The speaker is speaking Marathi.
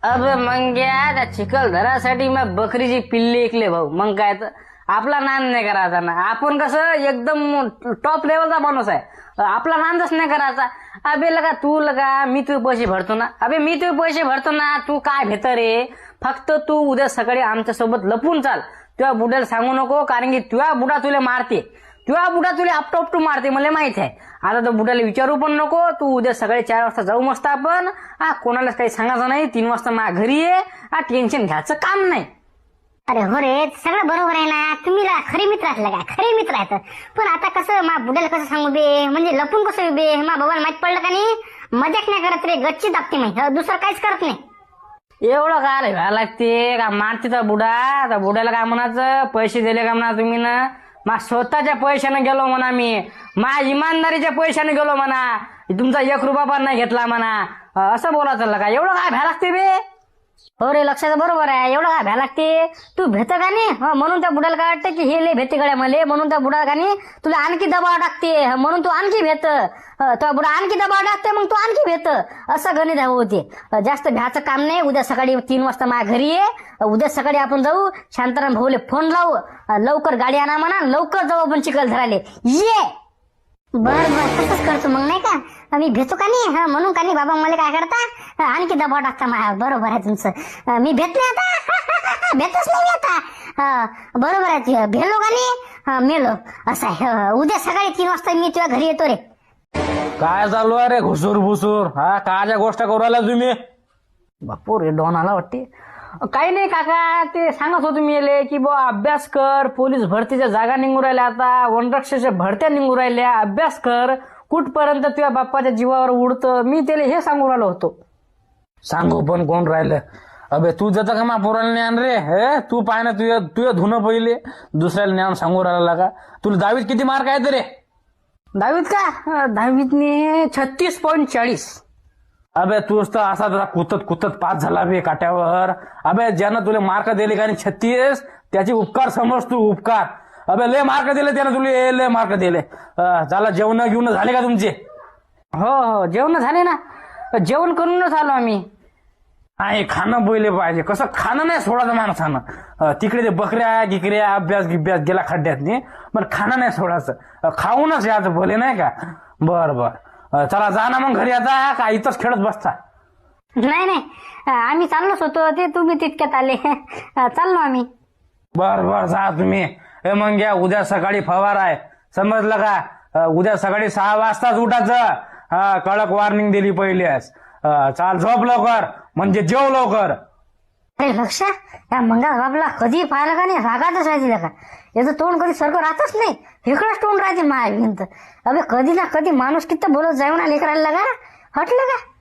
अब मग त्या चिखलदरासाठी मग बकरीची पिल्ली ऐकले भाऊ. मग काय तर आपला नाद नाही करायचा ना. आपण कसं एकदम टॉप लेवलचा माणूस आहे. आपला नांदच नाही करायचा. अबे लगा तू लगा मी तुझे पैसे भरतो ना. अबे मी तुझे पैसे भरतो ना. तू काय भेट रे. फक्त तू उद्या सकाळी आमच्या सोबत लपून चाल. तुझ्या बुड्याला सांगू नको, कारण की तुझ्या बुडा तुला मारते. तुझ्या बुडा तुला आपटू मारते, मला माहित आहे. आता तो बुडाला विचारू पण नको. तू उद्या सकाळी 4 वाजता जाऊ मस्त आपण. कोणालाच काही सांगायचं नाही. 3 वाजता माझ्या घरी ये. टेन्शन घ्यायचं काम नाही. अरे हो रे, सगळं बरोबर आहे ना. तुम्ही खरे मित्र असलं का? खरे मित्र आहेत. पण आता कसं मा बुड्याला कसं सांगू बे, म्हणजे लपून कसं बे. मा बाबाला माहित पडलं का नाही, मजाक नाही करत रे, गच्ची दाबते मी, दुसरं काहीच करत नाही. एवढं काय व्हायला लागते का? मारते तर बुडा. त्या बुड्याला काय म्हणायचं, पैसे दिले का म्हणा तुम्ही ना. मा स्वतःच्या पैशाने गेलो म्हणा. मी मा इमानदारीच्या पैशाने गेलो म्हणा. तुमचा 1 रुपया पण नाही घेतला म्हणा. असं बोलायचं का? एवढं काय भ्या लागते बे. हो रे, लक्षात बरोबर आहे. एवढं काय भ्या लागते. तू भेट का नाही, म्हणून त्या बुडाला काय वाटतं की हे लय भेटे गड्या मले, म्हणून त्या बुडाला का नाही तुला आणखी दबाव टाकते, म्हणून तू आणखी भेट. तो बुडा आणखी दबाव टाकते, मग तू आणखी भेट. असं गणित होते. जास्त भ्याचं काम नाही. उद्या सकाळी 3 वाजता माझ्या घरी ये. उद्या सकाळी आपण जाऊ, शांताराम भाऊले फोन लावू, लवकर गाडी आणा म्हणा, लवकर जाऊ आपण चिखलदराले ये. बर तसंच करतो मग, नाही का. मी भेटतो का नाही, म्हणून का नाही बाबा मला काय करता, आणखी दबाव टाकता माझ्या. बरोबर आहे तुमचं. मी भेट नाही आता. भेटच नाही मी आता. बरोबर आहे. भेलो का नाही मेलो. असं आहे. उद्या सकाळी 3 वाजता मी तुझ्या घरी येतो रे. काय चालू आहे रे घुसूर भुसूर? कायच्या गोष्ट करू राहिला तुम्ही? बापू रे, डॉन आला वाटते. काही नाही काका, ते सांगत होतो मी येले की बुवा अभ्यास कर. पोलीस भरतीच्या जागा निघू राहिल्या, आता वनरक्षकाच्या भरत्या निघू राहिल्या. अभ्यास कर. कुठपर्यंत तुझ्या बाप्पाच्या जीवावर उडतं, मी त्याला हे सांगू राहिलो होतो. सांगू पण कोण राहिलं? अबे तू जातं का मा पोराला ज्ञान रे? हे तू पाय ना, तुझ्या धुणं पहिले दुसऱ्याला ज्ञान सांगू राहिला का? तुला 10वीत किती मार्क आहेत रे? 10वीत का? 10वीतने 36.40. अबे तूच तर असा जरा कुतत पास झाला बे काट्यावर. अबे ज्यानं तुला मार्क दिले का 36, त्याचे उपकार समज तू, उपकार. अबे लय मार्क दिले त्यानं तुला, लय मार्क दिले. चला जेवण घेऊन झाले का तुमचे? हो जेवण झाले ना. जेवण करूनच आलो आम्ही. हे खाणं पहिले पाहिजे. कसं खाणं नाही सोडायचं माणसानं. तिकडे ते बकऱ्या गिकऱ्या अभ्यास गेला खड्ड्यात नाही, पण खाणं नाही सोडायचं. खाऊनच याचं भले, नाही का. बर चला जा ना मग घरी. आता का इथंच खेळत बसता? नाही, आम्ही चाललोच होतो. ते तुम्ही तितक्यात आले. चाललो आम्ही. बर जा तुम्ही. हे मग घ्या, उद्या सकाळी फवार आहे, समजलं का. उद्या सकाळी 6 वाजताच उठायचं. कडक वॉर्निंग दिली पहिलेच. चाल झोप लवकर, म्हणजे जेव लवकर. अरे लक्ष, या मंगा बाबला कधी पाहिलं का नाही, रागातच राहायची का. याचं तोंड कधी सारखं राहतच नाही. इकडंच तोंड राहते माय भिंत. अबे कधी ना कधी माणूस किती बोलत जाऊ ना लेकराला का, हटलं का.